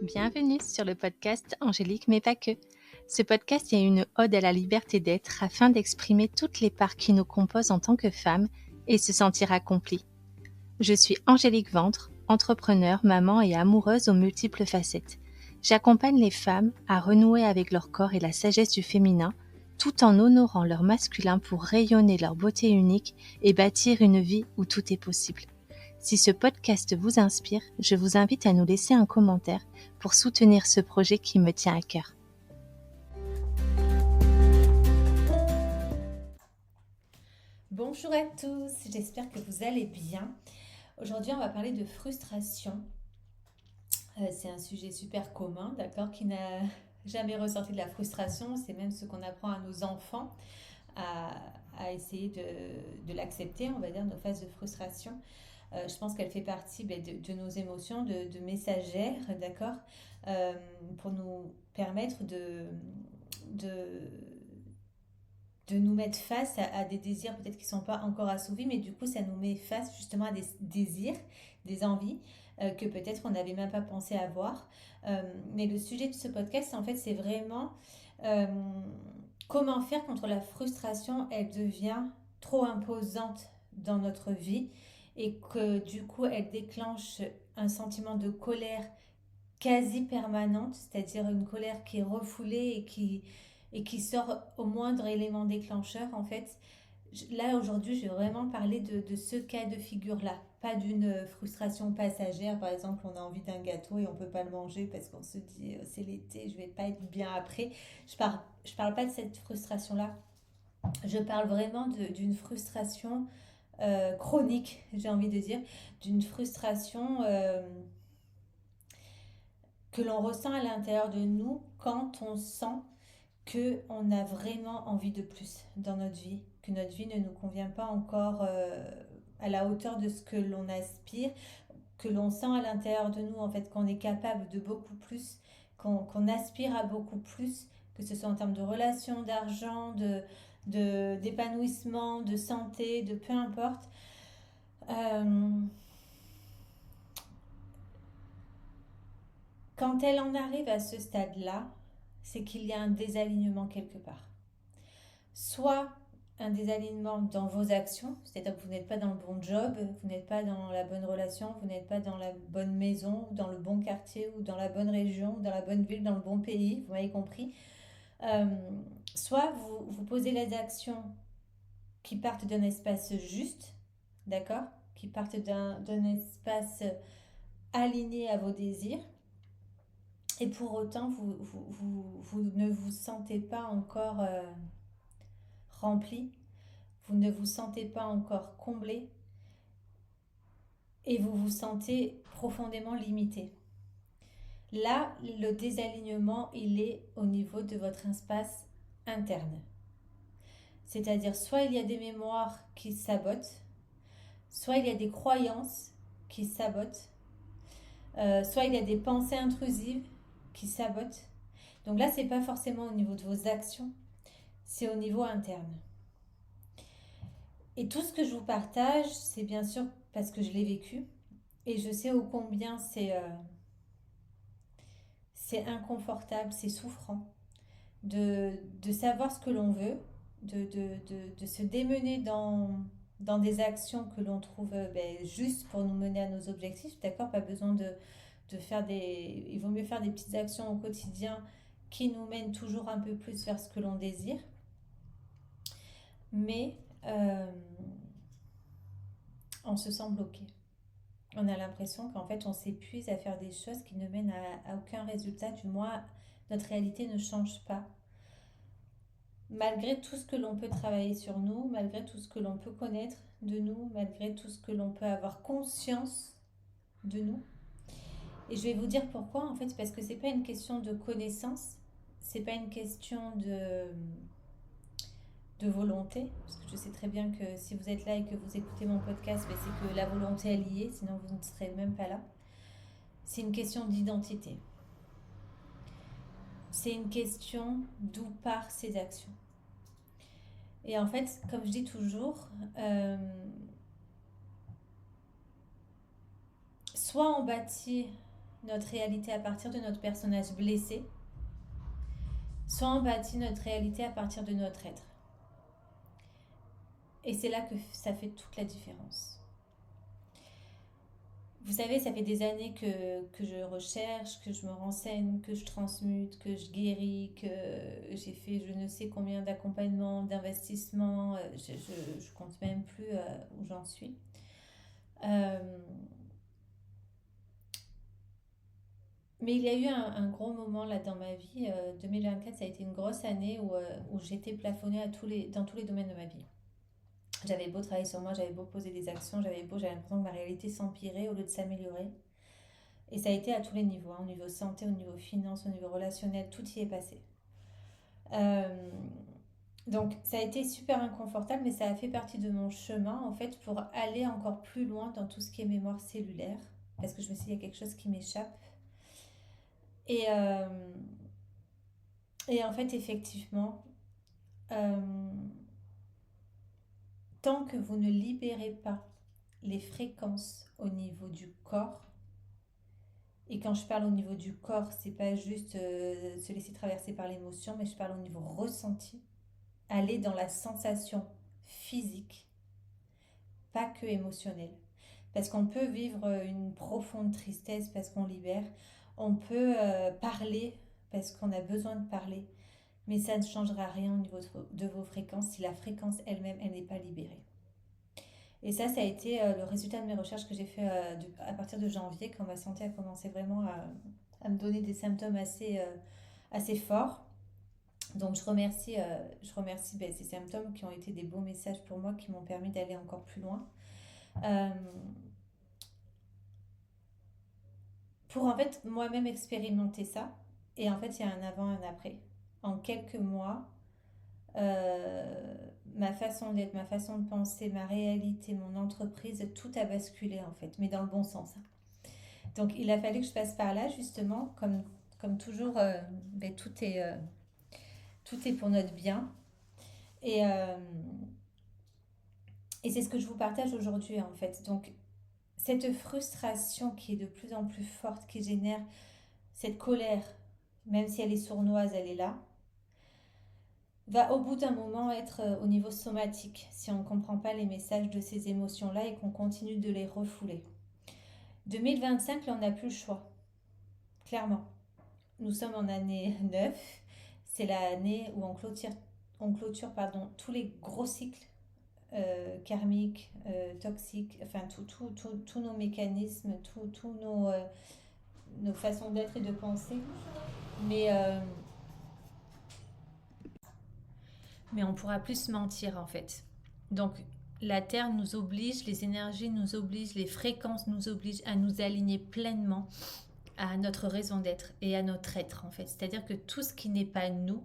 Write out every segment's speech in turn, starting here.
Bienvenue sur le podcast Angélique mais pas que. Ce podcast est une ode à la liberté d'être afin d'exprimer toutes les parts qui nous composent en tant que femmes et se sentir accomplie. Je suis Angélique Ventre, entrepreneure, maman et amoureuse aux multiples facettes. J'accompagne les femmes à renouer avec leur corps et la sagesse du féminin tout en honorant leur masculin pour rayonner leur beauté unique et bâtir une vie où tout est possible. Si ce podcast vous inspire, je vous invite à nous laisser un commentaire pour soutenir ce projet qui me tient à cœur. Bonjour à tous, j'espère que vous allez bien. Aujourd'hui, on va parler de frustration. C'est un sujet super commun, d'accord, qui n'a jamais ressorti de la frustration. C'est même ce qu'on apprend à nos enfants à essayer de l'accepter, on va dire, nos phases de frustration. Je pense qu'elle fait partie de nos émotions, de messagères, d'accord, pour nous permettre de nous mettre face à des désirs peut-être qui ne sont pas encore assouvis, mais du coup, ça nous met face justement à des désirs, des envies que peut-être on n'avait même pas pensé avoir. Mais le sujet de ce podcast, en fait, c'est vraiment euh, comment faire quand la frustration, elle devient trop imposante dans notre vie et que du coup, elle déclenche un sentiment de colère quasi permanente, c'est-à-dire une colère qui est refoulée et qui sort au moindre élément déclencheur. En fait, là aujourd'hui, je vais vraiment parler de ce cas de figure-là, pas d'une frustration passagère. Par exemple, on a envie d'un gâteau et on peut pas le manger parce qu'on se dit c'est l'été, je vais pas être bien après. Je parle pas de cette frustration-là. Je parle vraiment d'une frustration chronique, j'ai envie de dire, d'une frustration que l'on ressent à l'intérieur de nous quand on sent qu'on a vraiment envie de plus dans notre vie, que notre vie ne nous convient pas encore à la hauteur de ce que l'on aspire, que l'on sent à l'intérieur de nous, en fait, qu'on est capable de beaucoup plus, qu'on aspire à beaucoup plus, que ce soit en termes de relations, d'argent, d'épanouissement, de santé, de peu importe. Quand elle en arrive à ce stade-là, c'est qu'il y a un désalignement quelque part. Soit un désalignement dans vos actions, c'est-à-dire que vous n'êtes pas dans le bon job, vous n'êtes pas dans la bonne relation, vous n'êtes pas dans la bonne maison, dans le bon quartier, ou dans la bonne région, dans la bonne ville, dans le bon pays, vous m'avez compris. Euh, Soit vous posez les actions qui partent d'un espace juste, d'accord, qui partent d'un espace aligné à vos désirs, et pour autant, vous ne vous sentez pas encore rempli, vous ne vous sentez pas encore comblé et vous vous sentez profondément limité. Là, le désalignement, il est au niveau de votre espace interne. C'est-à-dire, soit il y a des mémoires qui sabotent, soit il y a des croyances qui sabotent, soit il y a des pensées intrusives qui sabotent. Donc là, c'est pas forcément au niveau de vos actions, c'est au niveau interne. Et tout ce que je vous partage, c'est bien sûr parce que je l'ai vécu et je sais ô combien c'est inconfortable, c'est souffrant de savoir ce que l'on veut, de se démener dans des actions que l'on trouve justes pour nous mener à nos objectifs, d'accord? Pas besoin de faire des... Il vaut mieux faire des petites actions au quotidien qui nous mènent toujours un peu plus vers ce que l'on désire. Mais on se sent bloqué. On a l'impression qu'en fait on s'épuise à faire des choses qui ne mènent à aucun résultat, du moins notre réalité ne change pas. Malgré tout ce que l'on peut travailler sur nous, malgré tout ce que l'on peut connaître de nous, malgré tout ce que l'on peut avoir conscience de nous. Et je vais vous dire pourquoi, en fait, parce que c'est pas une question de connaissance, c'est pas une question de volonté, parce que je sais très bien que si vous êtes là et que vous écoutez mon podcast, c'est que la volonté elle y est, sinon vous ne serez même pas là. C'est une question d'identité. C'est une question d'où partent ces actions. Et en fait, comme je dis toujours, soit on bâtit notre réalité à partir de notre personnage blessé, soit on bâtit notre réalité à partir de notre être. Et c'est là que ça fait toute la différence. Vous savez, ça fait des années que je recherche, que je me renseigne, que je transmute, que je guéris, que j'ai fait je ne sais combien d'accompagnements, d'investissements. Je compte même plus où j'en suis. Euh, mais il y a eu un gros moment là dans ma vie. 2024, ça a été une grosse année où j'étais plafonnée dans tous les domaines de ma vie. J'avais beau travailler sur moi, j'avais beau poser des actions, j'avais l'impression que ma réalité s'empirait au lieu de s'améliorer. Et ça a été à tous les niveaux, hein, au niveau santé, au niveau finance, au niveau relationnel, tout y est passé. Euh, donc ça a été super inconfortable, mais ça a fait partie de mon chemin en fait pour aller encore plus loin dans tout ce qui est mémoire cellulaire, parce que je me suis dit, il y a quelque chose qui m'échappe. Et, euh, et en fait, effectivement, euh, tant que vous ne libérez pas les fréquences au niveau du corps, et quand je parle au niveau du corps, c'est pas juste se laisser traverser par l'émotion, mais je parle au niveau ressenti, aller dans la sensation physique, pas que émotionnelle. Parce qu'on peut vivre une profonde tristesse parce qu'on libère, on peut parler parce qu'on a besoin de parler, mais ça ne changera rien au niveau de vos fréquences si la fréquence elle-même, elle n'est pas libérée. Et ça a été le résultat de mes recherches que j'ai fait à partir de janvier, quand ma santé a commencé vraiment à me donner des symptômes assez forts. Donc je remercie ces symptômes qui ont été des beaux messages pour moi, qui m'ont permis d'aller encore plus loin. Euh, pour en fait moi-même expérimenter ça. Et en fait, il y a un avant, un après. En quelques mois, euh, ma façon d'être, ma façon de penser, ma réalité, mon entreprise, tout a basculé en fait, mais dans le bon sens. Donc il a fallu que je passe par là justement, comme toujours, tout est pour notre bien. Et, euh, et c'est ce que je vous partage aujourd'hui en fait. Donc cette frustration qui est de plus en plus forte, qui génère cette colère, même si elle est sournoise, elle est là, va au bout d'un moment être au niveau somatique si on ne comprend pas les messages de ces émotions-là et qu'on continue de les refouler. 2025, là, on n'a plus le choix, clairement. Nous sommes en année 9, c'est l'année où on clôture tous les gros cycles karmiques, toxiques, enfin tous nos mécanismes, tous nos façons d'être et de penser. Mais, euh, mais on ne pourra plus se mentir en fait. Donc la Terre nous oblige, les énergies nous obligent, les fréquences nous obligent à nous aligner pleinement à notre raison d'être et à notre être en fait. C'est-à-dire que tout ce qui n'est pas nous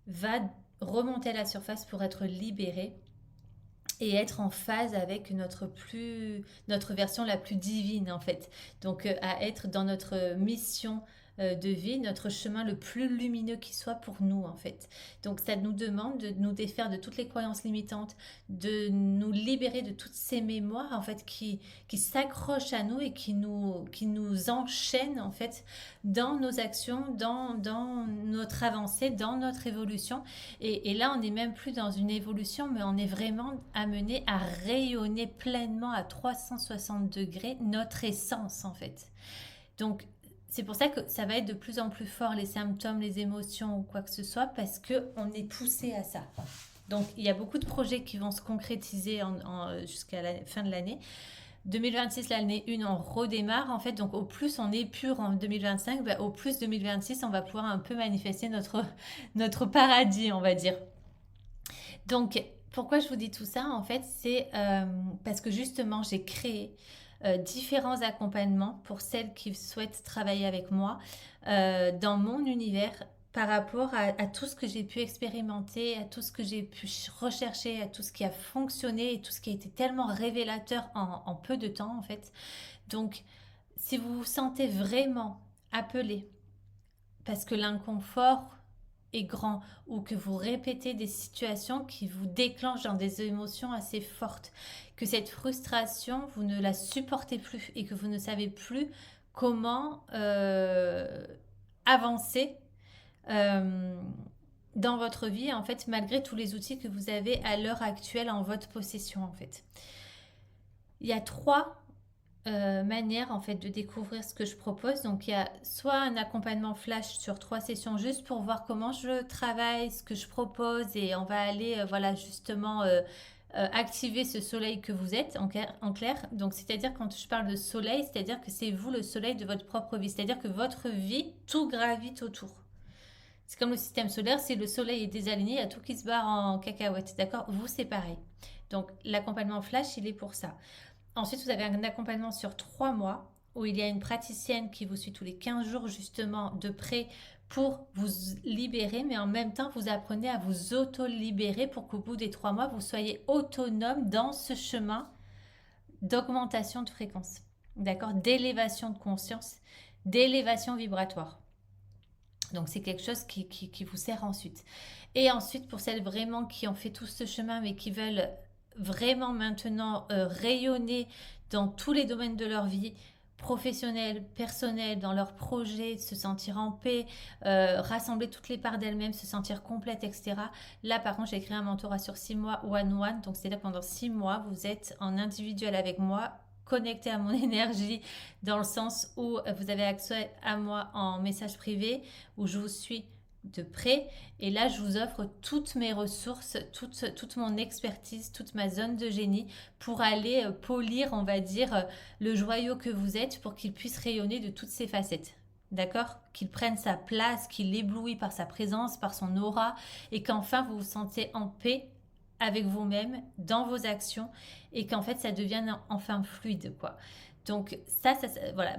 va remonter à la surface pour être libéré et être en phase avec notre version la plus divine en fait. Donc à être dans notre mission de vie, notre chemin le plus lumineux qui soit pour nous en fait. Donc ça nous demande de nous défaire de toutes les croyances limitantes, de nous libérer de toutes ces mémoires en fait qui s'accrochent à nous et qui nous enchaînent en fait dans nos actions, dans notre avancée, dans notre évolution. Et là, on n'est même plus dans une évolution, mais on est vraiment amené à rayonner pleinement à 360 degrés notre essence, en fait. Donc, c'est pour ça que ça va être de plus en plus fort, les symptômes, les émotions ou quoi que ce soit, parce qu'on est poussé à ça. Donc, il y a beaucoup de projets qui vont se concrétiser jusqu'à la fin de l'année. 2026, l'année 1, on redémarre en fait. Donc au plus on épure en 2025, au plus 2026, on va pouvoir un peu manifester notre paradis, on va dire. Donc pourquoi je vous dis tout ça en fait, c'est parce que justement j'ai créé différents accompagnements pour celles qui souhaitent travailler avec moi dans mon univers par rapport à tout ce que j'ai pu expérimenter, à tout ce que j'ai pu rechercher, à tout ce qui a fonctionné et tout ce qui a été tellement révélateur en peu de temps en fait. Donc si vous vous sentez vraiment appelé parce que l'inconfort est grand ou que vous répétez des situations qui vous déclenchent dans des émotions assez fortes, que cette frustration, vous ne la supportez plus et que vous ne savez plus comment avancer euh, dans votre vie, en fait, malgré tous les outils que vous avez à l'heure actuelle en votre possession, en fait. Il y a trois manière en fait de découvrir ce que je propose. Donc il y a soit un accompagnement flash sur 3 sessions juste pour voir comment je travaille, ce que je propose et on va aller voilà justement activer ce soleil que vous êtes en clair. Donc c'est-à-dire quand je parle de soleil, c'est-à-dire que c'est vous le soleil de votre propre vie. C'est-à-dire que votre vie, tout gravite autour. C'est comme le système solaire, si le soleil est désaligné, il y a tout qui se barre en cacahuète, d'accord? Vous, c'est pareil. Donc l'accompagnement flash, il est pour ça. Ensuite, vous avez un accompagnement sur 3 mois où il y a une praticienne qui vous suit tous les 15 jours justement de près pour vous libérer, mais en même temps, vous apprenez à vous auto-libérer pour qu'au bout des 3 mois, vous soyez autonome dans ce chemin d'augmentation de fréquence, d'accord? D'élévation de conscience, d'élévation vibratoire. Donc c'est quelque chose qui vous sert ensuite. Et ensuite, pour celles vraiment qui ont fait tout ce chemin, mais qui veulent vraiment maintenant rayonner dans tous les domaines de leur vie, professionnelle, personnelle, dans leurs projets, se sentir en paix, rassembler toutes les parts d'elles-mêmes, se sentir complète, etc. Là, par contre, j'ai créé un mentorat sur 6 mois one-one. Donc, c'est-à-dire que pendant 6 mois, vous êtes en individuel avec moi, connecté à mon énergie, dans le sens où vous avez accès à moi en message privé, où je vous suis de près. Et là, je vous offre toutes mes ressources, toute mon expertise, toute ma zone de génie pour aller polir, on va dire, le joyau que vous êtes pour qu'il puisse rayonner de toutes ses facettes. D'accord? Qu'il prenne sa place, qu'il éblouit par sa présence, par son aura et qu'enfin vous vous sentez en paix avec vous-même, dans vos actions et qu'en fait ça devienne enfin fluide, quoi. Donc voilà,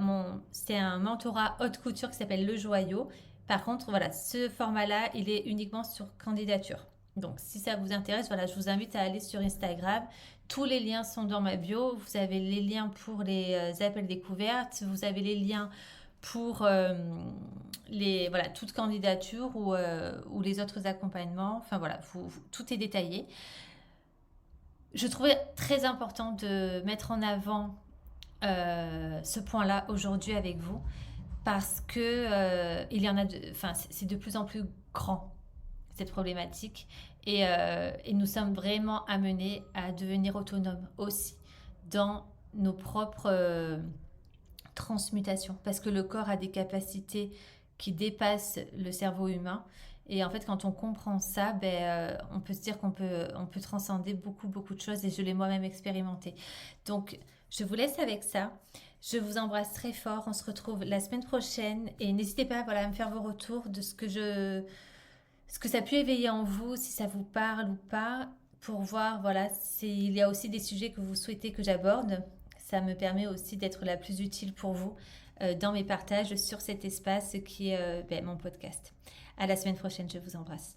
c'est un mentorat haute couture qui s'appelle Le Joyau. Par contre, voilà, ce format-là, il est uniquement sur candidature. Donc, si ça vous intéresse, voilà, je vous invite à aller sur Instagram. Tous les liens sont dans ma bio. Vous avez les liens pour les appels découvertes. Vous avez les liens pour voilà, toute candidature ou les autres accompagnements. Enfin, voilà, tout est détaillé. Je trouvais très important de mettre en avant ce point-là aujourd'hui avec vous parce que il y en a enfin c'est de plus en plus grand cette problématique et nous sommes vraiment amenés à devenir autonomes aussi dans nos propres transmutations parce que le corps a des capacités qui dépassent le cerveau humain et en fait quand on comprend ça on peut se dire on peut transcender beaucoup de choses et je l'ai moi-même expérimenté. Donc je vous laisse avec ça. Je vous embrasse très fort. On se retrouve la semaine prochaine. Et n'hésitez pas voilà, à me faire vos retours de ce que ça a pu éveiller en vous, si ça vous parle ou pas, pour voir voilà, s'il y a aussi des sujets que vous souhaitez que j'aborde. Ça me permet aussi d'être la plus utile pour vous dans mes partages sur cet espace qui est mon podcast. À la semaine prochaine. Je vous embrasse.